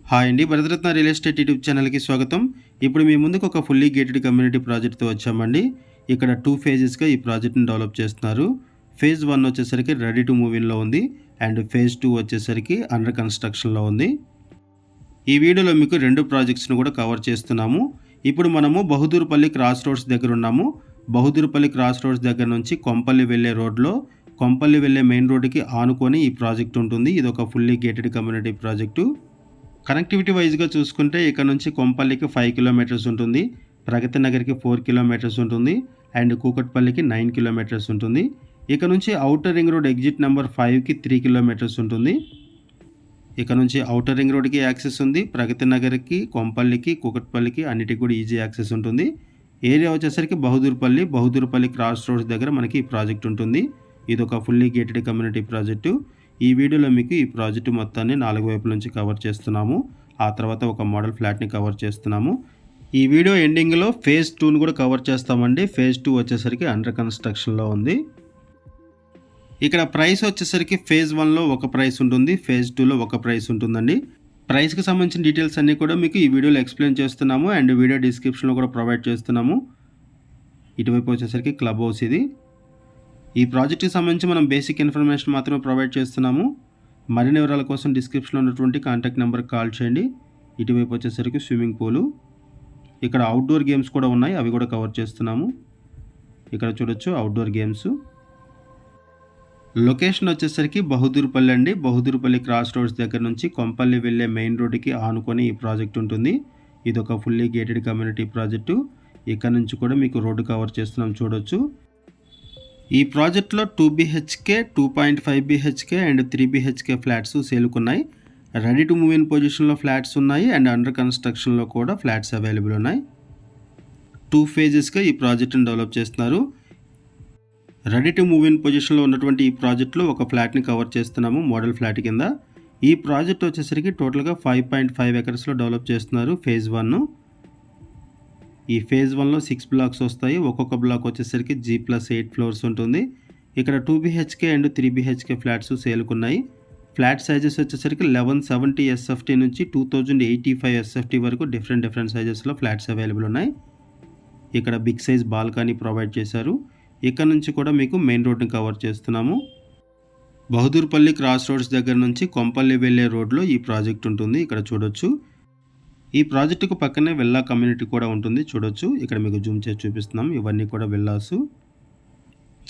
Hi అండి, Bharat Ratna real estate YouTube ఛానల్కి స్వాగతం. ఇప్పుడు మీ ముందుకు ఒక ఫుల్లీ గేటెడ్ కమ్యూనిటీ ప్రాజెక్ట్తో వచ్చామండి. ఇక్కడ 2 ఫేజెస్గా ఈ ప్రాజెక్ట్ని డెవలప్ చేస్తున్నారు. ఫేజ్ 1 వచ్చేసరికి రెడీ టు మూవ్ ఇన్లో ఉంది అండ్ ఫేజ్ 2 వచ్చేసరికి అండర్ కన్స్ట్రక్షన్లో ఉంది. ఈ వీడియోలో మీకు 2 ప్రాజెక్ట్స్ను కూడా కవర్ చేస్తున్నాము. ఇప్పుడు మనము బహదూర్పల్లి క్రాస్ రోడ్స్ దగ్గర ఉన్నాము. బహదూర్పల్లి క్రాస్ రోడ్స్ దగ్గర నుంచి కొంపల్లి వెళ్ళే రోడ్లో కొంపల్లి వెళ్ళే మెయిన్ రోడ్డుకి ఆనుకొని ఈ ప్రాజెక్ట్ ఉంటుంది. ఇది ఒక fully gated community project. Connectivity వైజ్గా చూసుకుంటే ఇక్కడ నుంచి కొంపల్లికి 5 కిలోమీటర్స్ ఉంటుంది, ప్రగతి నగర్కి 4 కిలోమీటర్స్ ఉంటుంది అండ్ కూకట్పల్లికి 9 కిలోమీటర్స్ ఉంటుంది. ఇక్కడ నుంచి outer ring road exit number 5కి 3 కిలోమీటర్స్ ఉంటుంది. ఇక్కడ నుంచి ఔటర్ రింగ్ రోడ్కి యాక్సెస్ ఉంది, ప్రగతి నగర్కి, కొంపల్లికి, కూకట్పల్లికి అన్నిటికి కూడా ఈజీ యాక్సెస్ ఉంటుంది. ఏరియా వచ్చేసరికి బహదూర్పల్లి క్రాస్ రోడ్స్ దగ్గర మనకి ఈ ప్రాజెక్ట్ ఉంటుంది. ఇది ఒక ఫుల్లీ గేటెడ్ కమ్యూనిటీ ప్రాజెక్టు. ఈ వీడియోలో మీకు ఈ ప్రాజెక్టు మొత్తాన్ని 4 వైపుల నుంచి కవర్ చేస్తున్నాము. ఆ తర్వాత ఒక మోడల్ ఫ్లాట్ని కవర్ చేస్తున్నాము. ఈ వీడియో ఎండింగ్లో ఫేజ్ 2ని కూడా కవర్ చేస్తామండి. ఫేజ్ 2 వచ్చేసరికి అండర్ కన్స్ట్రక్షన్లో ఉంది. ఇక్కడ ప్రైస్ వచ్చేసరికి ఫేజ్ 1లో ఒక ప్రైస్ ఉంటుంది, ఫేజ్ 2లో ఒక ప్రైస్ ఉంటుందండి. ప్రైస్కి సంబంధించిన డీటెయిల్స్ అన్నీ కూడా మీకు ఈ వీడియోలో ఎక్స్ప్లెయిన్ చేస్తున్నాము అండ్ వీడియో డిస్క్రిప్షన్లో కూడా ప్రొవైడ్ చేస్తున్నాము. ఇటువైపు వచ్చేసరికి క్లబ్ హౌస్ ఇది. ఈ ప్రాజెక్ట్కి సంబంధించి మనం బేసిక్ ఇన్ఫర్మేషన్ మాత్రమే ప్రొవైడ్ చేస్తున్నాము. మరిన్ని వివరాల కోసం డిస్క్రిప్షన్లో ఉన్నటువంటి కాంటాక్ట్ నెంబర్కి కాల్ చేయండి. ఇటువైపు వచ్చేసరికి స్విమ్మింగ్ పూలు, ఇక్కడ అవుట్డోర్ గేమ్స్ కూడా ఉన్నాయి, అవి కూడా కవర్ చేస్తున్నాము. ఇక్కడ చూడొచ్చు అవుట్డోర్ గేమ్స్. లొకేషన్ వచ్చేసరికి బహదూర్పల్లి అండి. బహదూర్పల్లి క్రాస్ రోడ్స్ దగ్గర నుంచి కొంపల్లి వెళ్ళే మెయిన్ రోడ్డుకి ఆనుకొని ఈ ప్రాజెక్ట్ ఉంటుంది. ఇది ఒక ఫుల్లీ గేటెడ్ కమ్యూనిటీ ప్రాజెక్టు. ఇక్కడ నుంచి కూడా మీకు రోడ్డు కవర్ చేస్తున్నాం, చూడొచ్చు. ఈ ప్రాజెక్ట్లో 2 BHK, 2.5 BHK and 3 BHK flats సేలుకున్నాయి. రెడీ టు మూవ్ ఇన్ పొజిషన్లో ఫ్లాట్స్ ఉన్నాయి అండ్ అండర్ కన్స్ట్రక్షన్లో కూడా ఫ్లాట్స్ అవైలబుల్ ఉన్నాయి. 2 ఫేజెస్గా ఈ ప్రాజెక్ట్ని డెవలప్ చేస్తున్నారు. రెడీ టు మూవ్ ఇన్ పొజిషన్లో ఉన్నటువంటి ఈ ప్రాజెక్ట్లో ఒక ఫ్లాట్ని కవర్ చేస్తున్నాము, మోడల్ ఫ్లాట్ కింద. ఈ ప్రాజెక్ట్ వచ్చేసరికి టోటల్గా 5.5 ఎకర్స్లో డెవలప్ చేస్తున్నారు ఫేజ్ 1. ఈ ఫేజ్ 1లో 6 బ్లాక్స్ వస్తాయి. ఒక్కొక్క బ్లాక్ వచ్చేసరికి G+8 ఫ్లోర్స్ ఉంటుంది. ఇక్కడ 2 BHK అండ్ 3 BHK ఫ్లాట్స్ సేలుకున్నాయి. ఫ్లాట్ సైజెస్ వచ్చేసరికి 1170 SFT నుంచి 2085 SFT వరకు డిఫరెంట్ సైజెస్లో ఫ్లాట్స్ అవైలబుల్ ఉన్నాయి. ఇక్కడ బిగ్ సైజ్ బాల్కనీ ప్రొవైడ్ చేశారు. ఇక్కడ నుంచి కూడా మీకు మెయిన్ రోడ్ని కవర్ చేస్తున్నాము. బహదూర్పల్లి క్రాస్ రోడ్స్ దగ్గర నుంచి కొంపల్లి వెళ్ళే రోడ్లో ఈ ప్రాజెక్ట్ ఉంటుంది. ఇక్కడ చూడొచ్చు. ఈ ప్రాజెక్టుకు పక్కనే విల్లా కమ్యూనిటీ కూడా ఉంటుంది, చూడొచ్చు. ఇక్కడ మీకు జూమ్ చేసి చూపిస్తున్నాం. ఇవన్నీ కూడా విల్లాసు.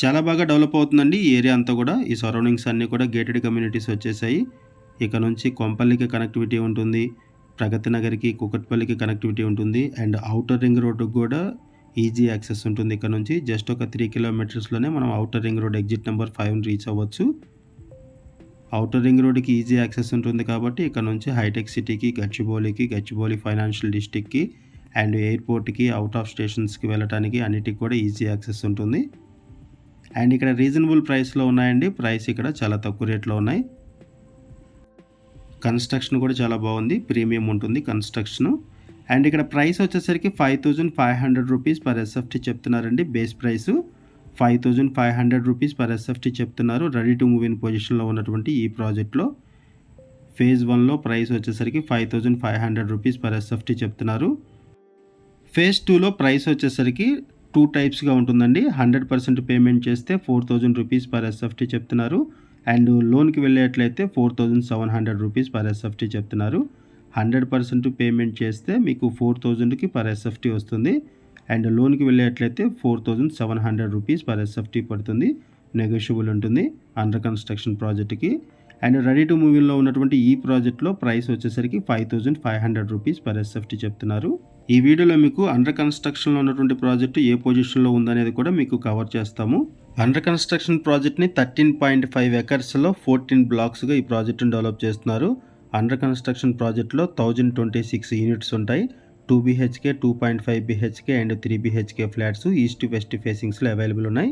చాలా బాగా డెవలప్ అవుతుందండి ఈ ఏరియా అంతా కూడా. ఈ సరౌండింగ్స్ అన్నీ కూడా గేటెడ్ కమ్యూనిటీస్ వచ్చేసాయి. ఇక్కడ నుంచి కొంపల్లికి కనెక్టివిటీ ఉంటుంది, ప్రగతి నగర్కి, కూకట్పల్లికి కనెక్టివిటీ ఉంటుంది అండ్ ఔటర్ రింగ్ రోడ్డుకు కూడా ఈజీ యాక్సెస్ ఉంటుంది. ఇక్కడ నుంచి జస్ట్ ఒక 3 కిలోమీటర్స్లోనే మనం outer ring road exit number 5ని రీచ్ అవ్వచ్చు. ఔటర్ రింగ్ రోడ్కి ఈజీ యాక్సెస్ ఉంటుంది కాబట్టి ఇక్కడ నుంచి హైటెక్ సిటీకి, గచ్చిబౌలి ఫైనాన్షియల్ డిస్ట్రిక్ట్కి అండ్ ఎయిర్పోర్ట్కి, అవుట్ ఆఫ్ స్టేషన్స్కి వెళ్ళడానికి అన్నిటికి కూడా ఈజీ యాక్సెస్ ఉంటుంది. అండ్ ఇక్కడ రీజనబుల్ ప్రైస్లో ఉన్నాయండి. ప్రైస్ ఇక్కడ చాలా తక్కువ రేట్లో ఉన్నాయి. కన్స్ట్రక్షన్ కూడా చాలా బాగుంది, ప్రీమియం ఉంటుంది కన్స్ట్రక్షను. అండ్ ఇక్కడ ప్రైస్ వచ్చేసరికి 5500 రూపీస్ పర్ SFT చెప్తున్నారండి. Base price 5500 rupees per SFT చెప్తున్నారు. రెడీ టు మూవ్ ఇన్ పొజిషన్లో ఉన్నటువంటి ఈ ప్రాజెక్ట్లో ఫేజ్ 1లో ప్రైస్ వచ్చేసరికి 5500 రూపీస్ పర్ SFT చెప్తున్నారు. ఫేజ్ 2లో ప్రైస్ వచ్చేసరికి 2 టైప్స్గా ఉంటుందండి. 100% పేమెంట్ చేస్తే 4000 రూపీస్ పర్ SFT చెప్తున్నారు అండ్ లోన్కి వెళ్ళేట్లయితే 4700 రూపీస్ పర్ SFT చెప్తున్నారు. 100% పేమెంట్ చేస్తే మీకు 4000కి పర్ SFT వస్తుంది అండ్ లోన్కి వెళ్ళేట్లయితే 4700 రూపీస్ పర్ SFT పడుతుంది. నెగోషియబుల్ ఉంటుంది అండర్ కన్స్ట్రక్షన్ ప్రాజెక్ట్కి. అండ్ రెడీ టు మూవ్ ఇన్లో ఉన్నటువంటి ఈ ప్రాజెక్ట్లో ప్రైస్ వచ్చేసరికి 5500 రూపీస్ పర్ SFT చెప్తున్నారు. ఈ వీడియోలో మీకు అండర్ కన్స్ట్రక్షన్లో ఉన్నటువంటి ప్రాజెక్టు ఏ పొజిషన్లో ఉందనేది కూడా మీకు కవర్ చేస్తాము. అండర్ కన్స్ట్రక్షన్ ప్రాజెక్ట్ని 13.5 ఎకర్స్లో 14 బ్లాక్స్గా ఈ ప్రాజెక్టును డెవలప్ చేస్తున్నారు. అండర్ కన్స్ట్రక్షన్ ప్రాజెక్ట్లో 1026 యూనిట్స్ ఉంటాయి. 2 BHK, 2.5 BHK and 3 BHK flats east west ఫేసింగ్స్లో అవైలబుల్ ఉన్నాయి.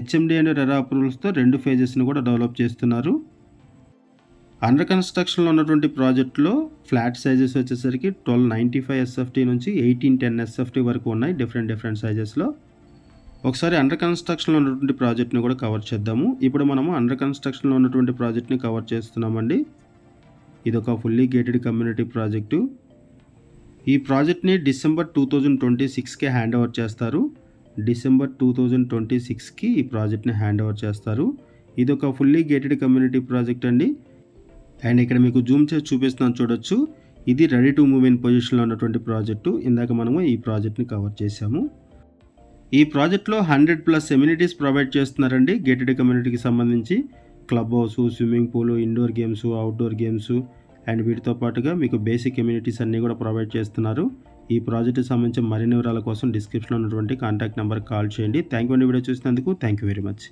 HMD అండ్ రెరా అప్రూవల్స్తో 2 ఫేజెస్ని కూడా డెవలప్ చేస్తున్నారు. అండర్ కన్స్ట్రక్షన్లో ఉన్నటువంటి ప్రాజెక్టులో ఫ్లాట్ సైజెస్ వచ్చేసరికి 1295 SFT నుంచి 1810 SFT వరకు ఉన్నాయి, డిఫరెంట్ సైజెస్లో. ఒకసారి అండర్ కన్స్ట్రక్షన్లో ఉన్నటువంటి ప్రాజెక్ట్ని కూడా కవర్ చేద్దాము. ఇప్పుడు మనము అండర్ కన్స్ట్రక్షన్లో ఉన్నటువంటి ప్రాజెక్ట్ని కవర్ చేస్తున్నామండి. ఇదొక ఫుల్లీ గేటెడ్ కమ్యూనిటీ ప్రాజెక్టు. ఈ ప్రాజెక్ట్ని డిసెంబర్ 2026కే హ్యాండ్ ఓవర్ చేస్తారు. డిసెంబర్ 2026కి ఈ ప్రాజెక్ట్ని హ్యాండ్ ఓవర్ చేస్తారు. ఇదొక ఫుల్లీ గేటెడ్ కమ్యూనిటీ ప్రాజెక్ట్ అండి. అండ్ ఇక్కడ మీకు జూమ్ చేసి చూపిస్తున్నాను చూడొచ్చు. ఇది రెడీ టు మూవ్ ఇన్ పొజిషన్లో ఉన్నటువంటి ప్రాజెక్టు. ఇందాక మనము ఈ ప్రాజెక్ట్ని కవర్ చేశాము. ఈ ప్రాజెక్ట్లో 100+ ఎమ్యూనిటీస్ ప్రొవైడ్ చేస్తున్నారండి. గేటెడ్ కమ్యూనిటీకి సంబంధించి club house, swimming pool, indoor games, outdoor games and వీటితో పాటుగా మీకు బేసిక్ ఎమ్యూనిటీస్ అన్నీ కూడా ప్రొవైడ్ చేస్తున్నారు. ఈ ప్రాజెక్ట్కి సంబంధించిన మరిన్ని వివరాల కోసం డిస్క్రిప్షన్లో ఉన్నటువంటి కాంటాక్ట్ నెంబర్కి కాల్ చేయండి. థ్యాంక్ యూ అండి వీడియో చూసినందుకు. Thank you very much.